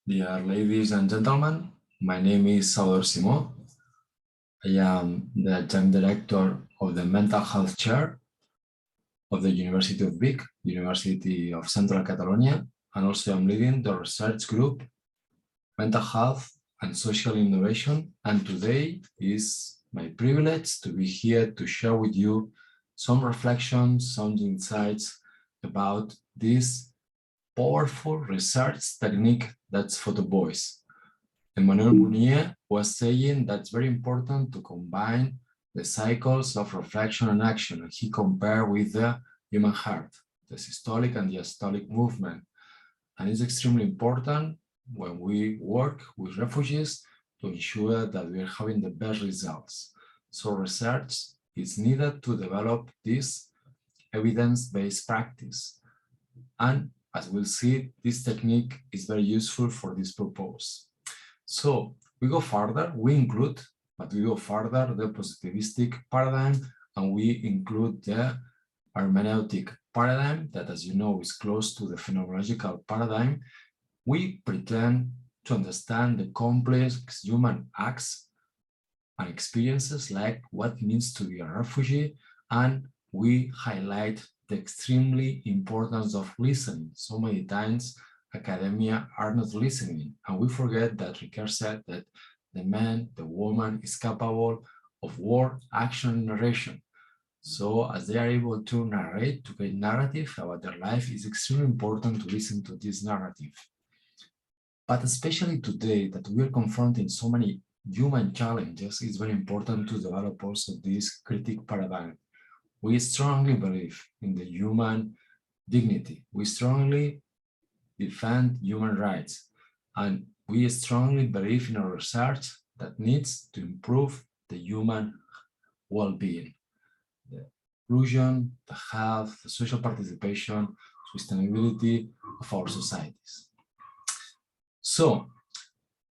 Dear ladies and gentlemen, my name is Salvador Simó. I am the adjunct director of the Mental Health Chair of the University of Vic, University of Central Catalonia, and also I'm leading the research group Mental Health and Social Innovation. And today is my privilege to be here to share with you some reflections, some insights about this powerful research technique that's Photovoice. Emmanuel Mounier was saying that it's very important to combine the cycles of reflection and action, and he compared with the human heart, the systolic and diastolic movement. And it's extremely important when we work with refugees to ensure that we are having the best results. So research is needed to develop this evidence-based practice. And as we'll see, this technique is very useful for this purpose. So we go further, we go further the positivistic paradigm, and we include the hermeneutic paradigm that, as you know, is close to the phenomenological paradigm. We pretend to understand the complex human acts and experiences, like what it means to be a refugee, and we highlight the extremely importance of listening. So many times academia are not listening, and we forget that Ricard said that the man, the woman is capable of word, action, and narration. So as they are able to narrate, to create narrative about their life, it's extremely important to listen to this narrative. But especially today that we are confronting so many human challenges, it's very important to develop also this critique paradigm. We strongly believe in the human dignity. We strongly defend human rights. And we strongly believe in a research that needs to improve the human well-being, the inclusion, the health, the social participation, sustainability of our societies. So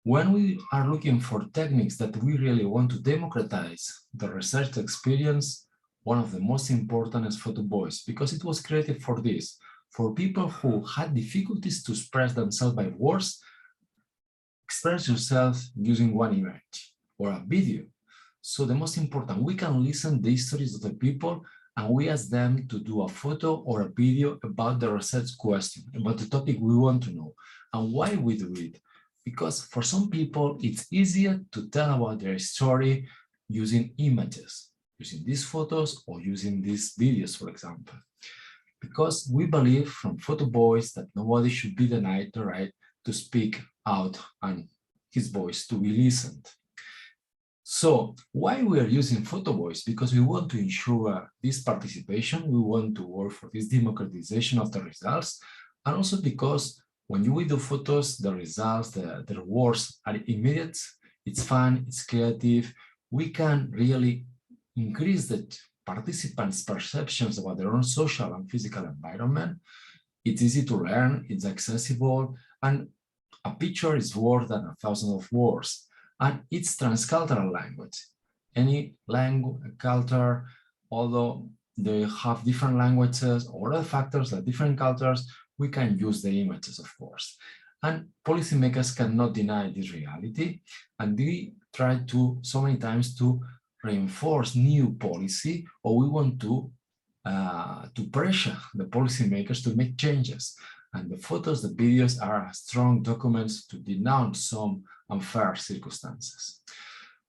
when we are looking for techniques that we really want to democratize the research experience, one of the most important is Photovoice, because it was created for this, for people who had difficulties to express themselves by words. Express yourself using one image or a video. So the most important, we can listen to the histories of the people, and we ask them to do a photo or a video about the research question, about the topic we want to know. And why we do it? Because for some people, it's easier to tell about their story using images, using these photos or using these videos, for example. Because we believe from Photovoice that nobody should be denied the right to speak out and his voice to be listened. So why we are using Photovoice? Because we want to ensure this participation, we want to work for this democratization of the results, and also because when we do photos, the results, the rewards are immediate, it's fun, it's creative, we can really increase the participants' perceptions about their own social and physical environment. It's easy to learn, it's accessible, and a picture is worth than 1,000 of words. And it's transcultural language. Any language, culture, although they have different languages or other factors like different cultures, we can use the images, of course. And policymakers cannot deny this reality. And they try to, so many times, to reinforce new policy, or we want to pressure the policymakers to make changes. And the photos, the videos are strong documents to denounce some unfair circumstances.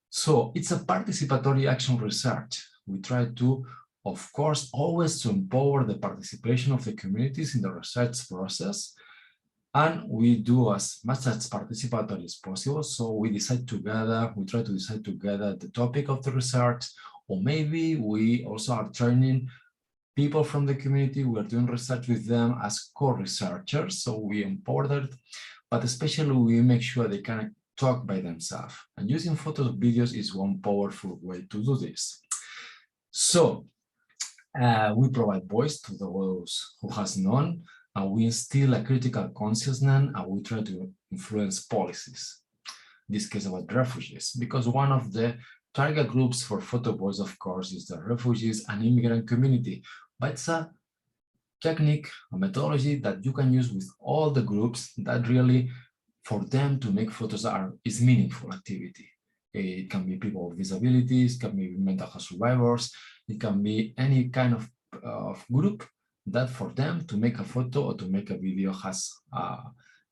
So it's a participatory action research. We try to, of course, always to empower the participation of the communities in the research process. And we do as much as participatory as possible. So we decide together, we try to decide together the topic of the research, or maybe we also are training people from the community. We are doing research with them as co-researchers, so we empower them, but especially we make sure they can talk by themselves. And using photos and videos is one powerful way to do this. So we provide voice to those who has none, and we instill a critical consciousness, and we try to influence policies. In this case about refugees, because one of the target groups for Photovoice, of course, is the refugees and immigrant community. But it's a technique, a methodology that you can use with all the groups that really for them to make photos is meaningful activity. It can be people with disabilities, it can be mental health survivors, it can be any kind of group that for them to make a photo or to make a video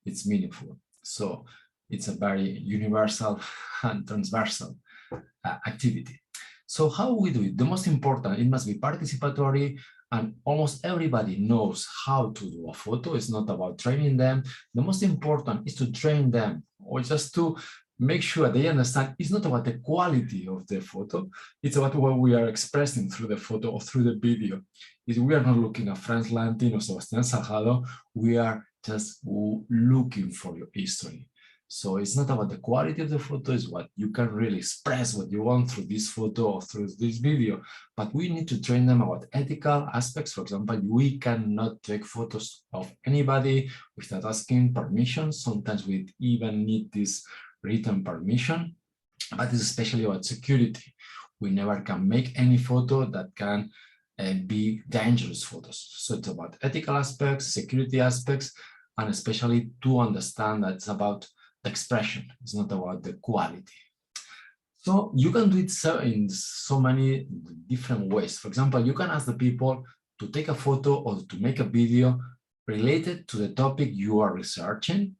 it's meaningful. So it's a very universal and transversal activity. So how we do it? The most important, it must be participatory, and almost everybody knows how to do a photo. It's not about training them. The most important is to train them, or just to make sure they understand it's not about the quality of the photo, it's about what we are expressing through the photo or through the video. We are not looking at Franz Lantin or Sebastián Salgado, we are just looking for your history. So it's not about the quality of the photo, it's what you can really express what you want through this photo or through this video. But we need to train them about ethical aspects. For example, we cannot take photos of anybody without asking permission. Sometimes we even need this written permission, but it's especially about security. We never can make any photo that can be dangerous photos. So it's about ethical aspects, security aspects, and especially to understand that it's about the expression, it's not about the quality. So you can do it in so many different ways. For example, you can ask the people to take a photo or to make a video related to the topic you are researching,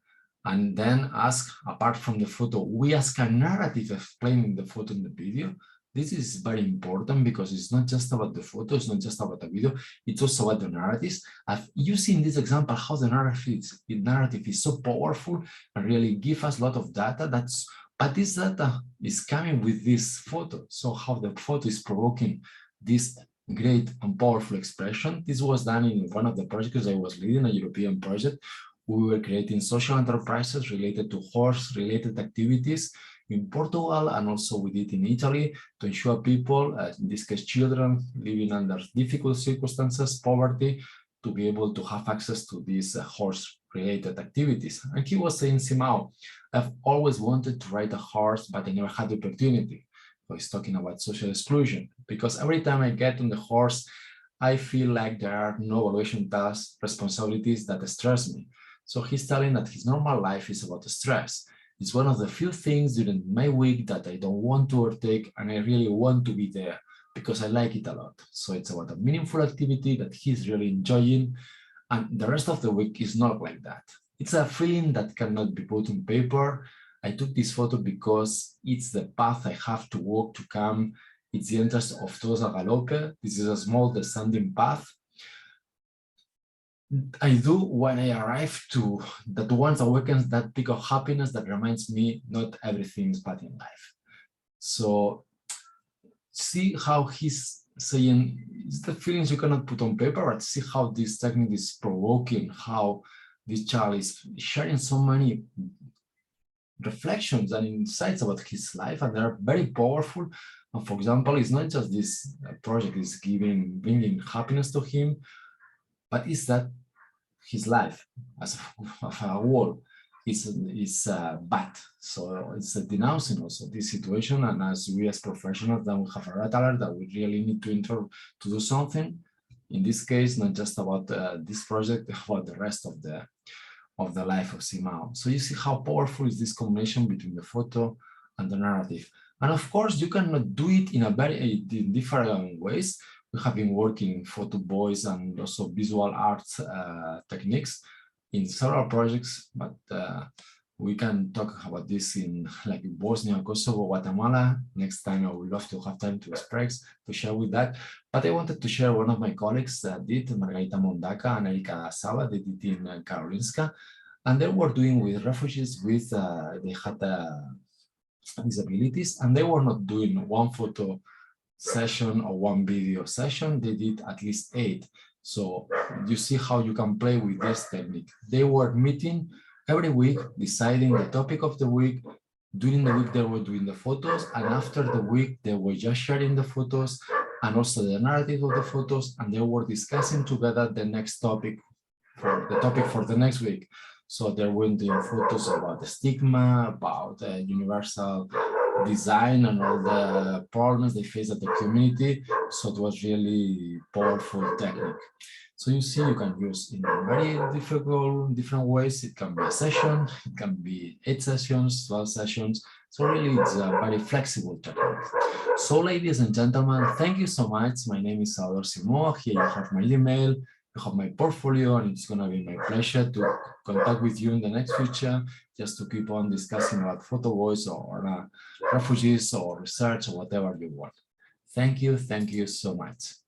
and then ask, apart from the photo, we ask a narrative explaining the photo in the video. This is very important because it's not just about the photo, it's not just about the video, it's also about the narratives. You see in this example how the narrative is so powerful and really give us a lot of data. But this data is coming with this photo. So how the photo is provoking this great and powerful expression. This was done in one of the projects I was leading, a European project. We were creating social enterprises related to horse-related activities in Portugal, and also we did in Italy to ensure people, in this case children, living under difficult circumstances, poverty, to be able to have access to these horse-related activities. And he was saying, Simão, I've always wanted to ride a horse, but I never had the opportunity. So he's talking about social exclusion, because every time I get on the horse, I feel like there are no evaluation tasks, responsibilities that stress me. So he's telling that his normal life is about stress. It's one of the few things during my week that I don't want to overtake, and I really want to be there because I like it a lot. So it's about a meaningful activity that he's really enjoying, and the rest of the week is not like that. It's a feeling that cannot be put on paper. I took this photo because it's the path I have to walk to come. It's the entrance of Tosa Galope. This is a small descending path I do when I arrive to that once awakens that peak of happiness that reminds me not everything is bad in life. So see how he's saying it's the feelings you cannot put on paper, but see how this technique is provoking, how this child is sharing so many reflections and insights about his life, and they're very powerful. And for example, it's not just this project is bringing happiness to him, but it's that his life as a whole is bad. So it's denouncing also this situation. And as we as professionals, then we have a red alert that we really need to do something. In this case, not just about this project, about the rest of the life of Simão. So you see how powerful is this combination between the photo and the narrative. And of course, you cannot do it in a very different ways. We have been working in Photovoice and also visual arts techniques in several projects, but we can talk about this in like Bosnia, Kosovo, Guatemala. Next time I would love to have time to share with that. But I wanted to share one of my colleagues that did, Margarita Mondaca and Erika Saba, they did in Karolinska, and they were doing with refugees with, they had disabilities, and they were not doing one photo session or one video session, they did at least 8. So you see how you can play with this technique. They were meeting every week, deciding the topic of the week. During the week, they were doing the photos, and after the week, they were just sharing the photos and also the narrative of the photos, and they were discussing together the next topic for the next week. So they're going to photos about the stigma, about universal design and all the problems they face at the community. So it was really powerful technique. So you see, you can use in very different ways. It can be a session, it can be 8 sessions, 12 sessions. So really, it's a very flexible technique. So ladies and gentlemen, thank you so much. My name is Salvador Simó. Here you have my email, you have my portfolio, and it's gonna be my pleasure to contact with you in the next future, just to keep on discussing about Photovoice or refugees or research or whatever you want. Thank you so much.